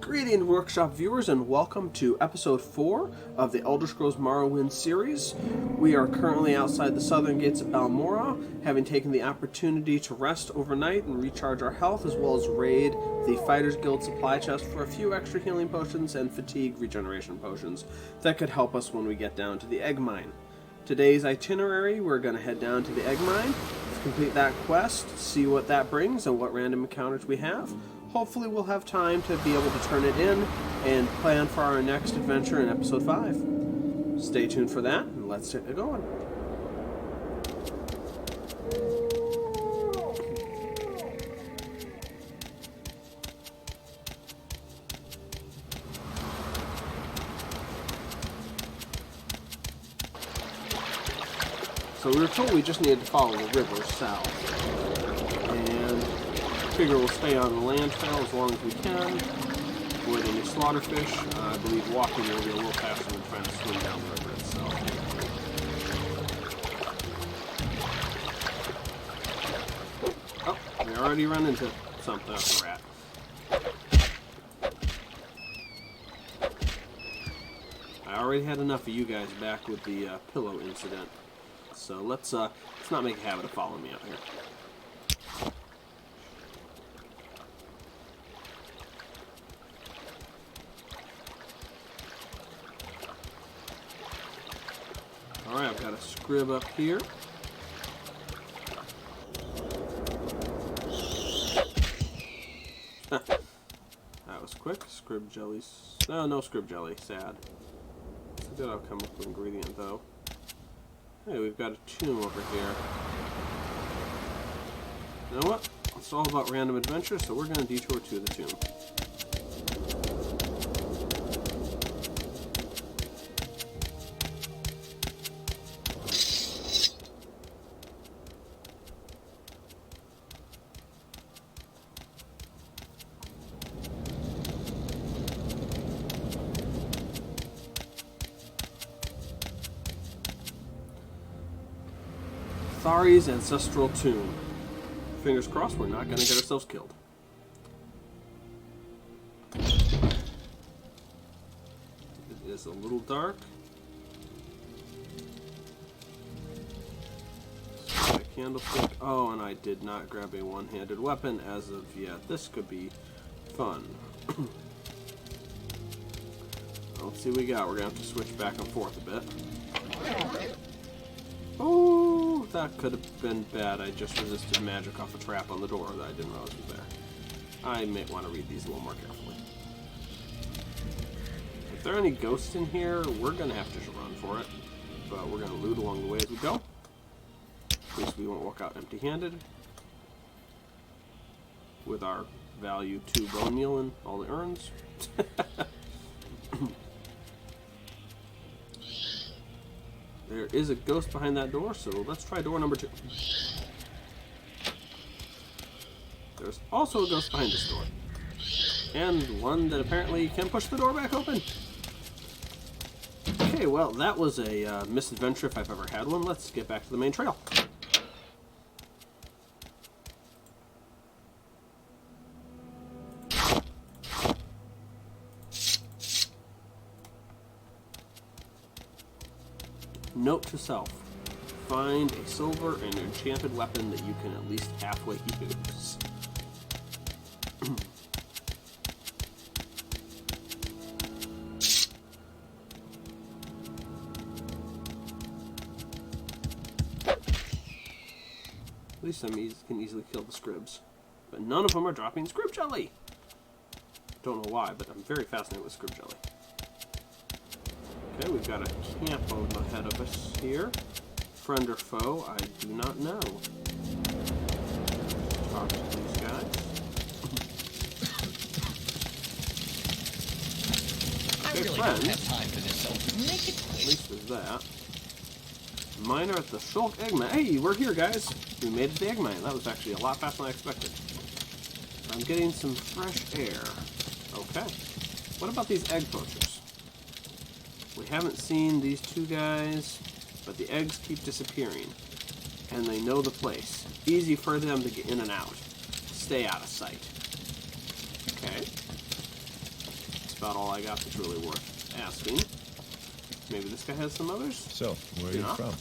Greetings, Workshop viewers, and welcome to episode 4 of the Elder Scrolls Morrowind series. We are currently outside the southern gates of Balmora, having taken the opportunity to rest overnight and recharge our health, as well as raid the Fighters Guild supply chest for a few extra healing potions and fatigue regeneration potions that could help us when we get down to the Egg Mine. Today's itinerary, we're going to head down to the Egg Mine, complete that quest, see what that brings and what random encounters we have. Hopefully we'll have time to be able to turn it in and plan for our next adventure in episode 5. Stay tuned for that, and let's get it going. So we were told we just needed to follow the river south. Figure we'll stay on the land trail as long as we can. Avoid any slaughterfish. I believe walking will be a little faster than trying to swim down the river itself. Oh, we already run into something. That's a rat. I already had enough of you guys back with the pillow incident. So let's not make a habit of following me out here. Alright, I've got a scrib up here. That was quick. Scrib jellies. No scrib jelly. Sad. It's a good alchemical ingredient, though. Hey, we've got a tomb over here. You know what? It's all about random adventure, so we're going to detour to the tomb. Thari's ancestral tomb. Fingers crossed we're not going to get ourselves killed. It is a little dark. So a candlestick. Oh, and I did not grab a one-handed weapon as of yet. This could be fun. Let's see what we got. We're going to have to switch back and forth a bit. Oh, that could have been bad. I just resisted magic off a trap on the door that I didn't realize was there. I may want to read these a little more carefully. If there are any ghosts in here, we're going to have to run for it. But we're going to loot along the way as we go. At least we won't walk out empty-handed. With our value 2 bone meal and all the urns. There is a ghost behind that door, so let's try door number 2. There's also a ghost behind this door. And one that apparently can push the door back open. Okay, well, that was a misadventure if I've ever had one. Let's get back to the main trail. Note to self. Find a silver and enchanted weapon that you can at least halfway use. At least I can easily kill the scribs. But none of them are dropping scrib jelly! Don't know why, but I'm very fascinated with scrib jelly. Okay, we've got a camp ahead of us here. Friend or foe, I do not know. Talk to these guys. Okay, really friends. don't have time for this, so make it quick. At least there's that. Miner at the Shulk Egg Mine. Hey, we're here, guys. We made it to the Egg Mine. That was actually a lot faster than I expected. I'm getting some fresh air. Okay. What about these egg poachers? We haven't seen these two guys, but the eggs keep disappearing, and they know the place. Easy for them to get in and out. Stay out of sight. Okay. That's about all I got that's really worth asking. Maybe this guy has some others? So, where are you from?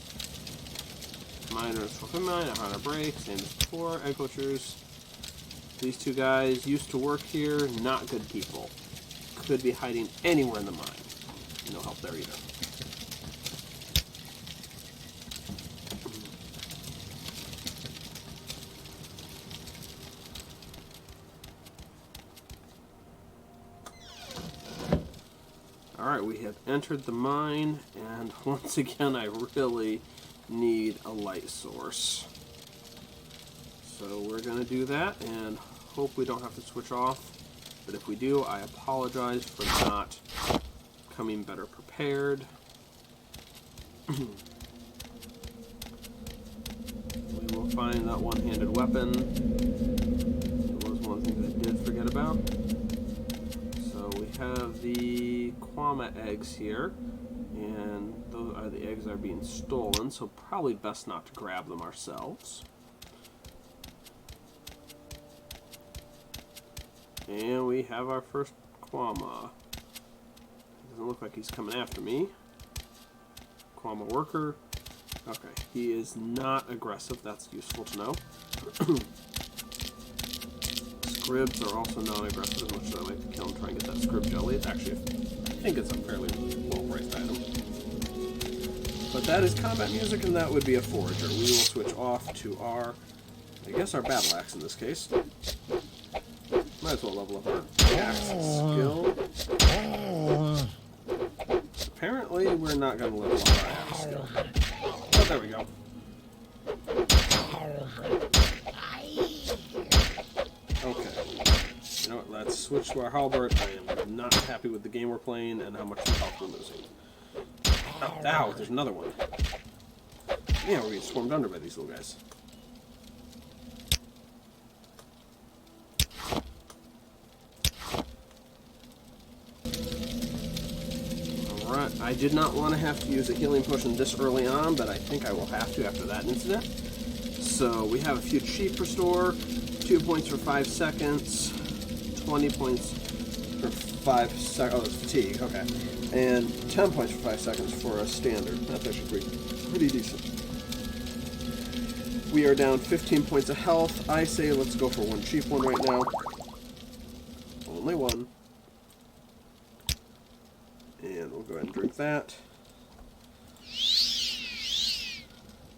Miners, Shulk Egg Mines, Hunter Break, same as before, egg poachers. These two guys used to work here, not good people. Could be hiding anywhere in the mine. No help there either. Alright, we have entered the mine, and once again I really need a light source. So we're going to do that, and hope we don't have to switch off. But if we do, I apologize for not coming better prepared. We will find that one-handed weapon. It was one thing that I did forget about. So we have the Kwama eggs here, and those are the eggs that are being stolen, so probably best not to grab them ourselves. And we have our first Kwama. Doesn't look like he's coming after me. Kwama worker. Okay, he is not aggressive. That's useful to know. Scribs are also non-aggressive, as much as I like to kill and try and get that scrib jelly. It's actually, I think it's a fairly well-priced item. But that is combat music, and that would be a forager. We will switch off to our, I guess our battle axe in this case. Might as well level up our axe skill. Apparently, we're not going to level up our axe skill. But there we go. Okay. You know what? Let's switch to our halberd. I am not happy with the game we're playing and how much health we're losing. Oh, ow, there's another one. Yeah, we're getting swarmed under by these little guys. Alright, I did not want to have to use a healing potion this early on, but I think I will have to after that incident. So we have a few cheap restore, 2 points for 5 seconds, 20 points for 5 seconds, oh, it's fatigue, okay. And 10 points for 5 seconds for a standard. That's actually pretty decent. We are down 15 points of health. I say let's go for one cheap one right now. Only one. And we'll go ahead and drink that.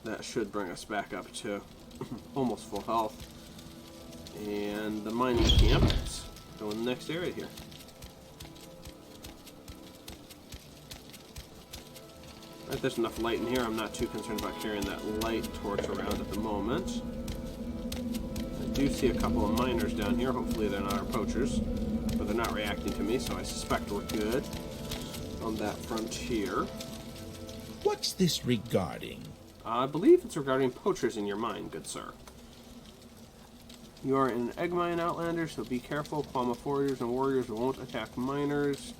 That should bring us back up to almost full health. And the mining camp. Let's go in the next area here. Right, there's enough light in here. I'm not too concerned about carrying that light torch around at the moment. I do see a couple of miners down here. Hopefully they're not our poachers. But they're not reacting to me, so I suspect we're good on that frontier. What's this regarding? I believe it's regarding poachers in your mine, good sir. You are in an egg mine, Outlander, so be careful. Kwama foragers and warriors won't attack miners,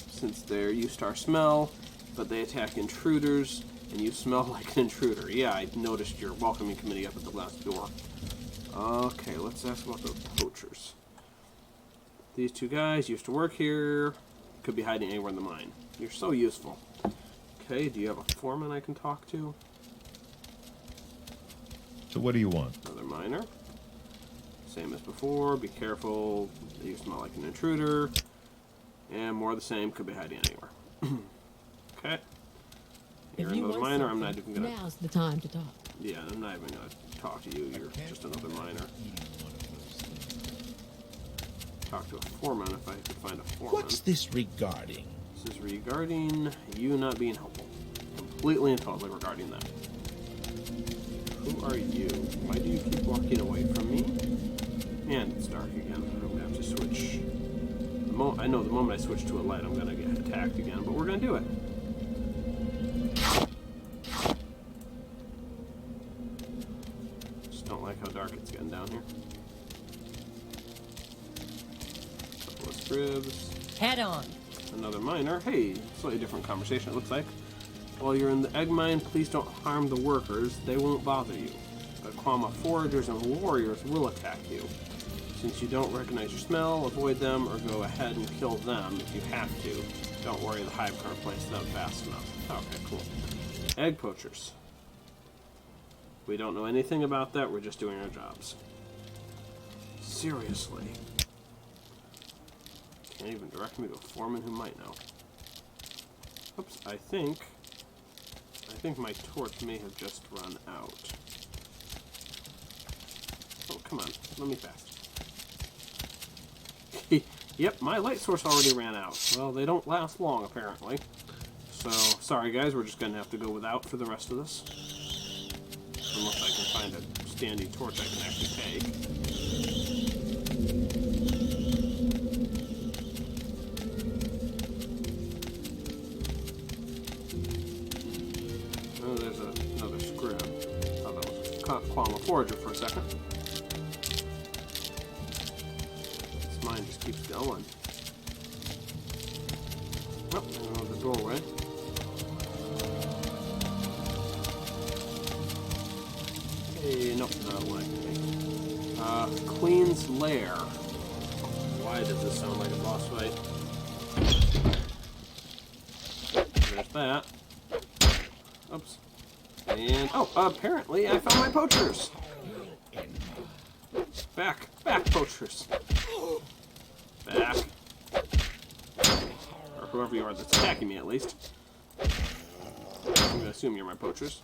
since they're used to our smell, but they attack intruders, and you smell like an intruder. Yeah, I noticed your welcoming committee up at the last door. Okay, let's ask about the poachers. These two guys used to work here, could be hiding anywhere in the mine. You're so useful. Okay, do you have a foreman I can talk to? So what do you want? Another miner. Same as before, be careful, you smell like an intruder. And more of the same, could be hiding anywhere. Okay. You're another miner, I'm not even gonna... Now's the time to talk. Yeah, I'm not even gonna talk to you, you're just another miner. Talk to a foreman if I could find a foreman. What's this regarding? This is regarding you not being helpful. Completely and totally regarding that. Who are you? Why do you keep walking away from me? And it's dark again. I'm gonna have to switch. I know the moment I switch to a light, I'm gonna get attacked again, but we're gonna do it. Just don't like how dark it's getting down here. Couple of scribs. Head on. Another miner. Hey, slightly different conversation, it looks like. While you're in the egg mine, please don't harm the workers. They won't bother you. But Kwama foragers and warriors will attack you. Since you don't recognize your smell, avoid them or go ahead and kill them if you have to. Don't worry, the hive can't place them fast enough. Okay, cool. Egg poachers. We don't know anything about that, we're just doing our jobs. Seriously. Can't even direct me to a foreman who might know. Oops, I think my torch may have just run out. Oh, come on, let me fast. Yep, my light source already ran out. Well, they don't last long, apparently. So, sorry guys, we're just going to have to go without for the rest of this. Unless I can find a standing torch I can actually take. Oh, there's another scrib. Thought that was a Quama Forager for a second. This mine just keeps going. Oh, there's the doorway. Hey, nope, not what I can make. Queen's Lair. Why does this sound like a boss fight? There's that. Oops. And, oh, apparently I found my poachers! Back, poachers! Back. Or whoever you are that's attacking me, at least. I'm gonna assume you're my poachers.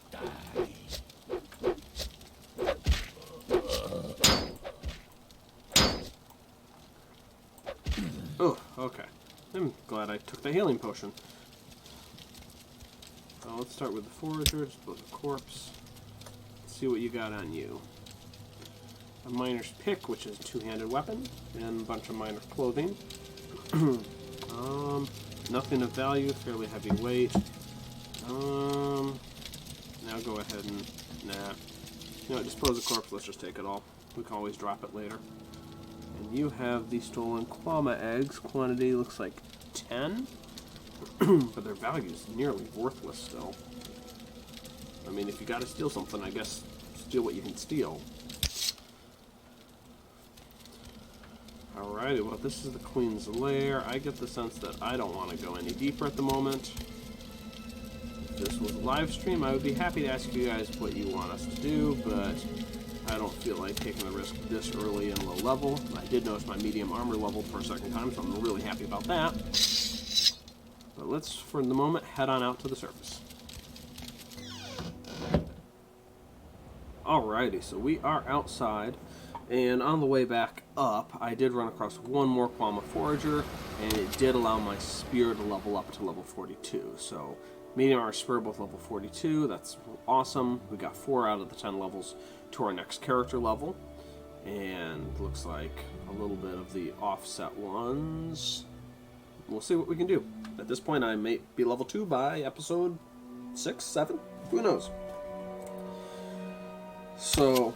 Oh, okay. I'm glad I took the healing potion. Let's start with the forager, just build a corpse. Let's see what you got on you. A miner's pick, which is a two-handed weapon, and a bunch of miner clothing. Nothing of value, fairly heavy weight. Now go ahead and, nah. You know, dispose of corpse, let's just take it all. We can always drop it later. And you have the stolen Quama eggs. Quantity looks like 10. But their value is nearly worthless still. I mean, if you gotta steal something, I guess steal what you can steal. Alrighty, well, this is the Queen's Lair. I get the sense that I don't want to go any deeper at the moment. If this was a live stream, I would be happy to ask you guys what you want us to do, but I don't feel like taking the risk this early and low level. I did notice my medium armor leveled for a second time, so I'm really happy about that. But let's, for the moment, head on out to the surface. Alrighty, so we are outside, and on the way back up, I did run across one more Quama Forager, and it did allow my spear to level up to level 42. So, medium armor spear both level 42, that's awesome. We got 4 out of the 10 levels to our next character level, and looks like a little bit of the offset ones. We'll see what we can do. At this point, I may be level 2 by episode 6, 7? Who knows? So,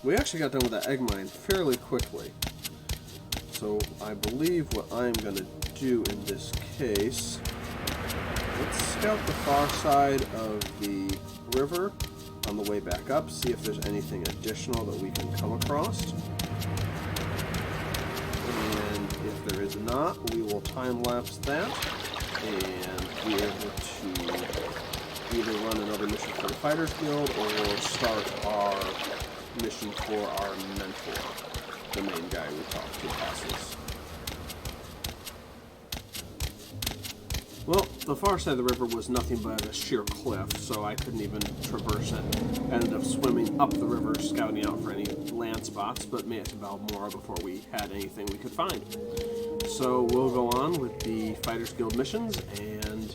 we actually got done with that egg mine fairly quickly. So, I believe what I'm going to do in this case, let's scout the far side of the river on the way back up, see if there's anything additional that we can come across. If there is not, we will time-lapse that and be able to either run another mission for the Fighters Guild or start our mission for our mentor, the main guy we talked to passes. Well, the far side of the river was nothing but a sheer cliff, so I couldn't even traverse it. I ended up swimming up the river, scouting out for any land spots, but made it to Balmora before we had anything we could find. So we'll go on with the Fighters Guild missions and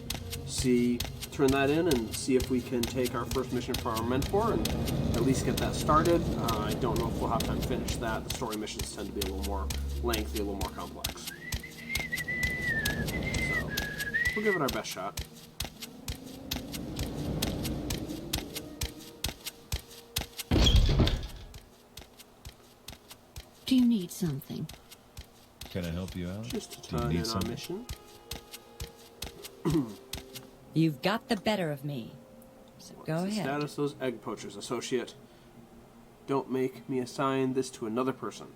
turn that in and see if we can take our first mission for our mentor and at least get that started. I don't know if we'll have time to finish that. The story missions tend to be a little more lengthy, a little more complex. So we'll give it our best shot. Do you need something? Can I help you out? Just to Do you turn need in our something? mission. You've got the better of me. So go What's the ahead. status of those egg poachers, associate? Don't make me assign this to another person.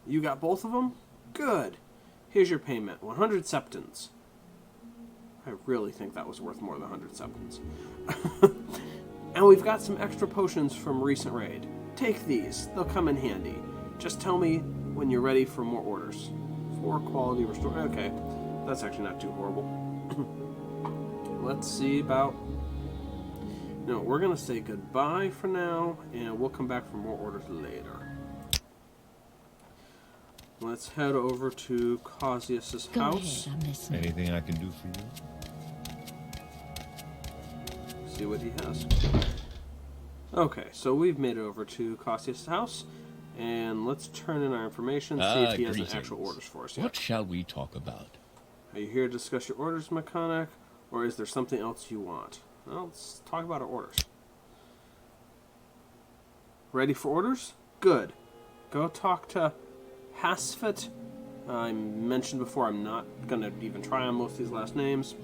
You got both of them? Good. Here's your payment, 100 septons. I really think that was worth more than 100 septons. And we've got some extra potions from recent raid. Take these. They'll come in handy. Just tell me when you're ready for more orders. 4 quality restore. Okay. That's actually not too horrible. Let's see about... No, we're going to say goodbye for now, and we'll come back for more orders later. Let's head over to Causius's house. Go ahead, I'm listening. Anything I can do for you? See what he has. Okay, so we've made it over to Causius's house, and let's turn in our information, see if he has any actual orders for us yet. What shall we talk about? Are you here to discuss your orders, mechanic, or is there something else you want? Well, let's talk about our orders. Ready for orders? Good. Go talk to Hasfet. I mentioned before I'm not going to even try on most of these last names.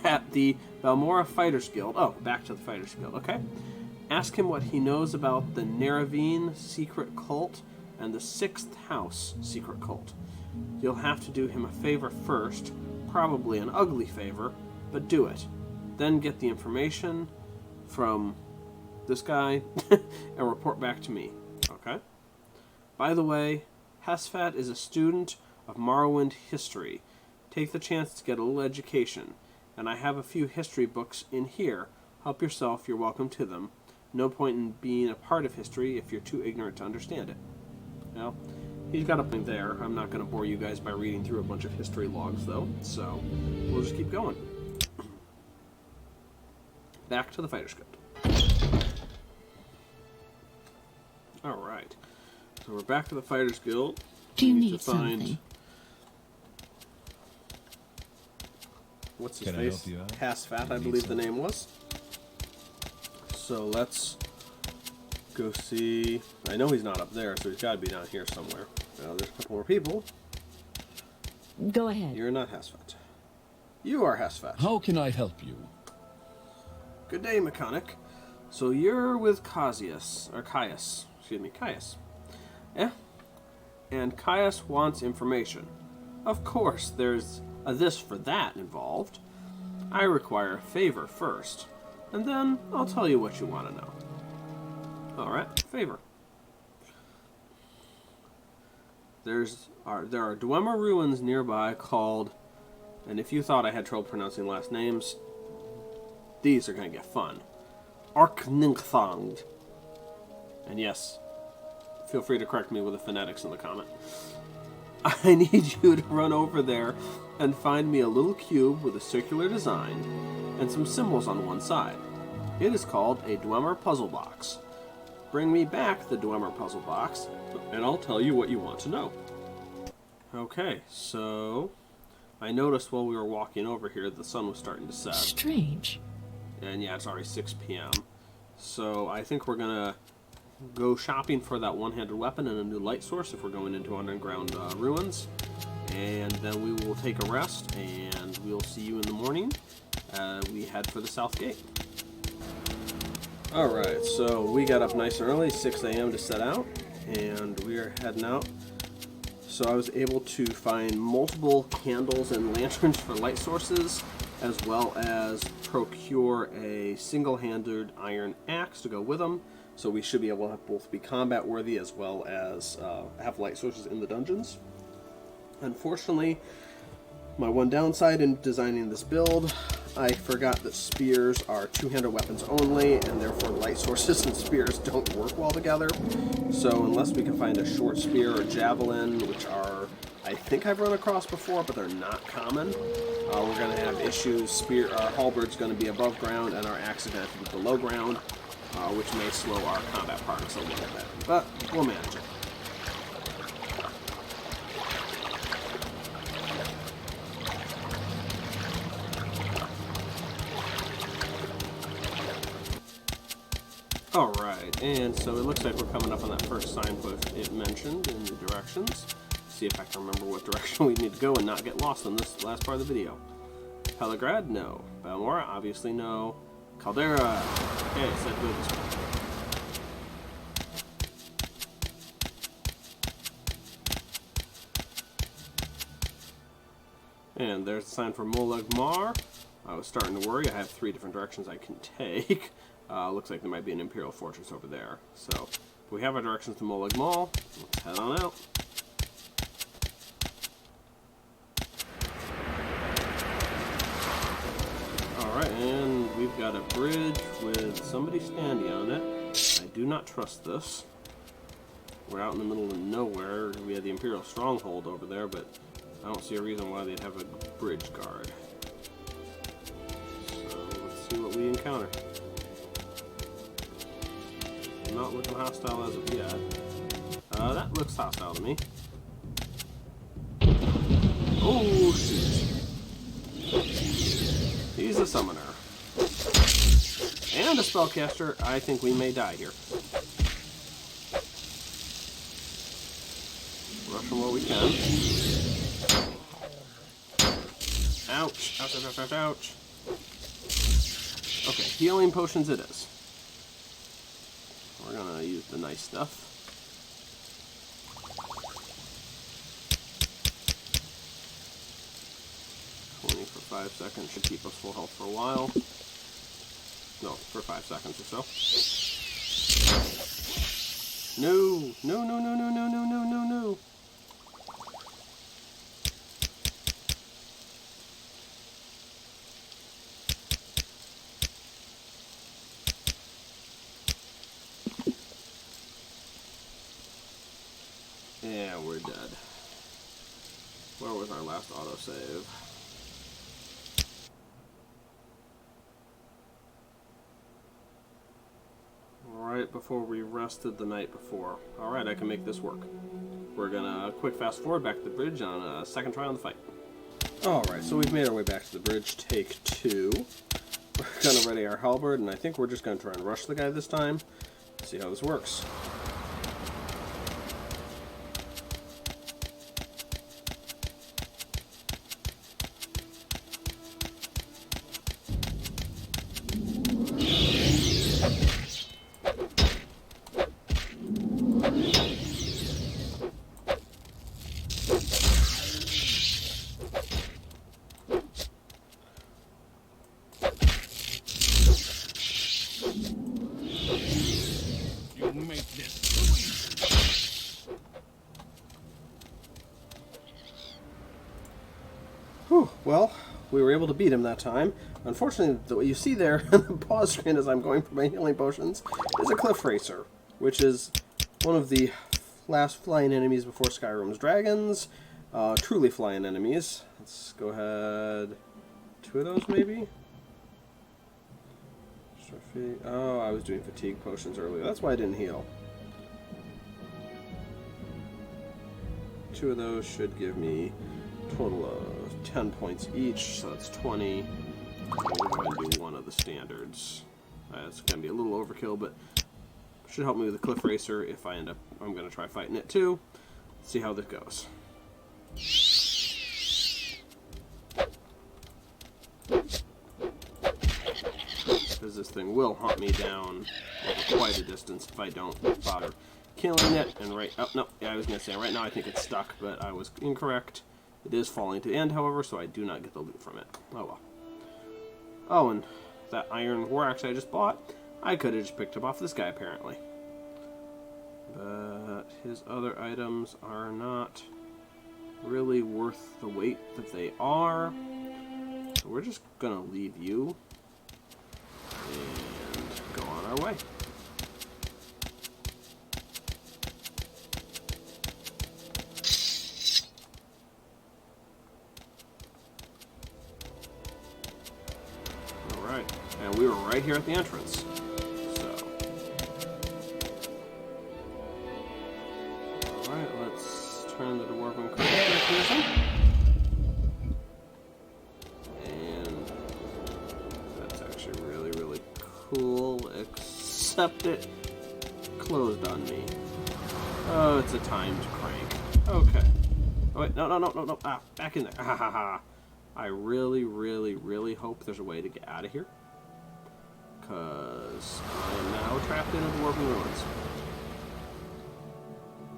At the Balmora Fighters Guild. Oh, back to the Fighters Guild. Okay. Ask him what he knows about the Neravine secret cult and the 6th House secret cult. You'll have to do him a favor first, probably an ugly favor, but do it. Then get the information from this guy and report back to me. Okay? By the way, Hasfat is a student of Morrowind history. Take the chance to get a little education. And I have a few history books in here. Help yourself, you're welcome to them. No point in being a part of history if you're too ignorant to understand it. Well, he's got a point there. I'm not going to bore you guys by reading through a bunch of history logs, though. So, we'll just keep going. Back to the Fighters Guild. Alright. So we're back to the Fighters Guild. Do you We need to find... something? What's his Can I face? help you out? Hasfat, You I need believe the something? name was. So let's go see... I know he's not up there, so he's got to be down here somewhere. Now, there's a couple more people. Go ahead. You're not Hasfat. You are Hasfat. How can I help you? Good day, mechanic. So you're with Caius. Excuse me, Caius. Eh? And Caius wants information. Of course, there's a this for that involved. I require a favor first, and then I'll tell you what you want to know. Alright, favor. There are Dwemer ruins nearby called, and if you thought I had trouble pronouncing last names, these are going to get fun. Arkngthand. And yes, feel free to correct me with the phonetics in the comment. I need you to run over there and find me a little cube with a circular design and some symbols on one side. It is called a Dwemer puzzle box. Bring me back the Dwemer puzzle box, and I'll tell you what you want to know. Okay, so I noticed while we were walking over here the sun was starting to set. Strange. And yeah, it's already 6 p.m. So I think we're going to go shopping for that one-handed weapon and a new light source if we're going into underground ruins. And then we will take a rest, and we'll see you in the morning. We head for the south gate. Alright, so we got up nice and early, 6 a.m. to set out, and we are heading out. So I was able to find multiple candles and lanterns for light sources, as well as procure a single-handed iron axe to go with them. So we should be able to both be combat worthy as well as have light sources in the dungeons. Unfortunately, my one downside in designing this build, I forgot that spears are two-handed weapons only, and therefore light sources and spears don't work well together. So unless we can find a short spear or javelin, which are, I think I've run across before, but they're not common, we're going to have issues. Our halberd's going to be above ground, and our axe is going to have to be below ground, which may slow our combat progress a little bit. But we'll manage it. Alright, and so it looks like we're coming up on that first signpost it mentioned in the directions. See if I can remember what direction we need to go and not get lost on this last part of the video. Pelagrad? No. Balmora? Obviously no. Caldera! Okay, it said go this way. there's a sign for Molag Mar. I was starting to worry. I have 3 different directions I can take. Looks like there might be an Imperial fortress over there. So, if we have our directions to Molag Mar, let's head on out. Alright, and we've got a bridge with somebody standing on it. I do not trust this. We're out in the middle of nowhere. We had the Imperial stronghold over there, but I don't see a reason why they'd have a bridge guard. So let's see what we encounter. Not looking hostile as of yet. That looks hostile to me. Oh, shoot. He's a summoner. And a spellcaster. I think we may die here. Rush him while we can. Ouch. Ouch, ouch, ouch, ouch. Okay, healing potions it is. We're gonna use the nice stuff. For 5 seconds should keep us full health for a while. No, for 5 seconds or so. No! No, no, no, no, no, no, no, no, no! Yeah, we're dead. Where was our last autosave? Right before we rested the night before. Alright, I can make this work. We're gonna quick fast forward back to the bridge on a second try on the fight. Alright, so we've made our way back to the bridge, take 2. We're gonna ready our halberd, and I think we're just gonna try and rush the guy this time. See how this works. Whew, well, we were able to beat him that time. Unfortunately, what you see there on the pause screen as I'm going for my healing potions is a cliff racer, which is one of the last flying enemies before Skyrim's dragons. Truly flying enemies. Let's go ahead. 2 of those, maybe? Oh, I was doing fatigue potions earlier. That's why I didn't heal. 2 of those should give me a total of 10 points each, so that's 20. We'll go ahead and do 1 of the standards. It's going to be a little overkill, but should help me with the cliff racer if I end up... I'm going to try fighting it too. See how this goes. Because this thing will hunt me down over quite a distance if I don't bother killing it. And right... Oh, no. Yeah, I was going to say, right now I think it's stuck, but I was incorrect. It is falling to the end, however, so I do not get the loot from it. Oh, well. Oh, and that iron war axe I just bought, I could have just picked up off this guy, apparently. But his other items are not really worth the weight that they are. So we're just going to leave you and go on our way. Alright, and we were right here at the entrance. So. Alright, let's turn the dwarven mechanism. And that's actually really, really cool, except it closed on me. Oh, it's a timed crank. Okay. Oh, wait, no. Ah, back in there. Ha ha ha. I really, really, really hope there's a way to get out of here. Because I am now trapped in a dwarven ruins.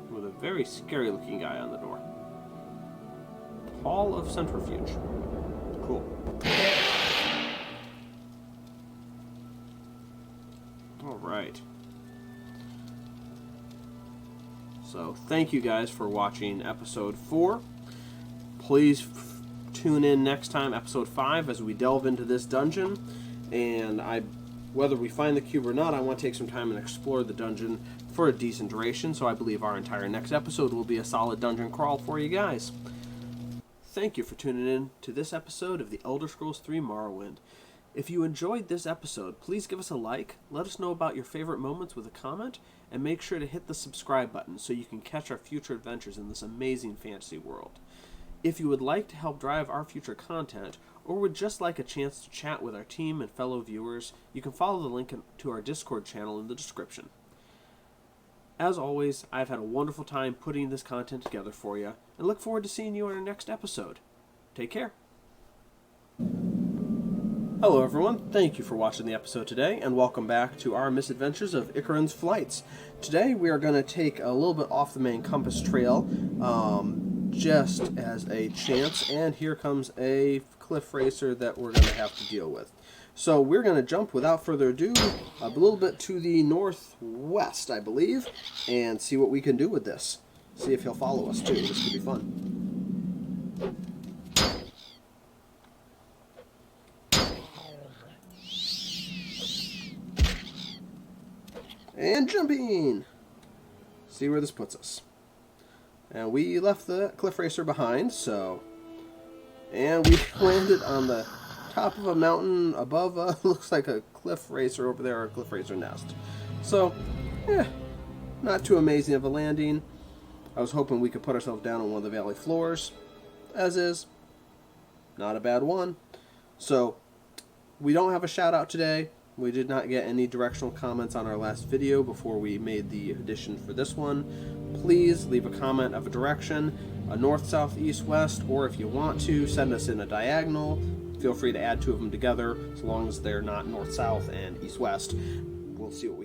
With a very scary looking guy on the door. Hall of Centrifuge. Cool. Alright. So, thank you guys for watching episode 4. Please tune in next time, episode 5, as we delve into this dungeon. And whether we find the cube or not, I want to take some time and explore the dungeon for a decent duration. So I believe our entire next episode will be a solid dungeon crawl for you guys. Thank you for tuning in to this episode of the Elder Scrolls III Morrowind. If you enjoyed this episode, please give us a like, let us know about your favorite moments with a comment, and make sure to hit the subscribe button so you can catch our future adventures in this amazing fantasy world. If you would like to help drive our future content, or would just like a chance to chat with our team and fellow viewers, you can follow the link to our Discord channel in the description. As always, I've had a wonderful time putting this content together for you, and look forward to seeing you in our next episode. Take care. Hello everyone, thank you for watching the episode today, and welcome back to our misadventures of Icaron's Flights. Today we are going to take a little bit off the main compass trail, just as a chance, and here comes a cliff racer that we're going to have to deal with. So we're going to jump without further ado a little bit to the northwest, I believe, and see what we can do with this. See if he'll follow us too, this could be fun. And jumping! See where this puts us. And we left the cliff racer behind, so... And we landed on the top of a mountain above, looks like a cliff racer over there, or a cliff racer nest. So, not too amazing of a landing. I was hoping we could put ourselves down on one of the valley floors. As is, not a bad one. So, we don't have a shout out today. We did not get any directional comments on our last video before we made the addition for this one. Please leave a comment of a direction, a north, south, east, west, or if you want to, send us in a diagonal. Feel free to add two of them together, as long as they're not north, south, and east, west. We'll see what we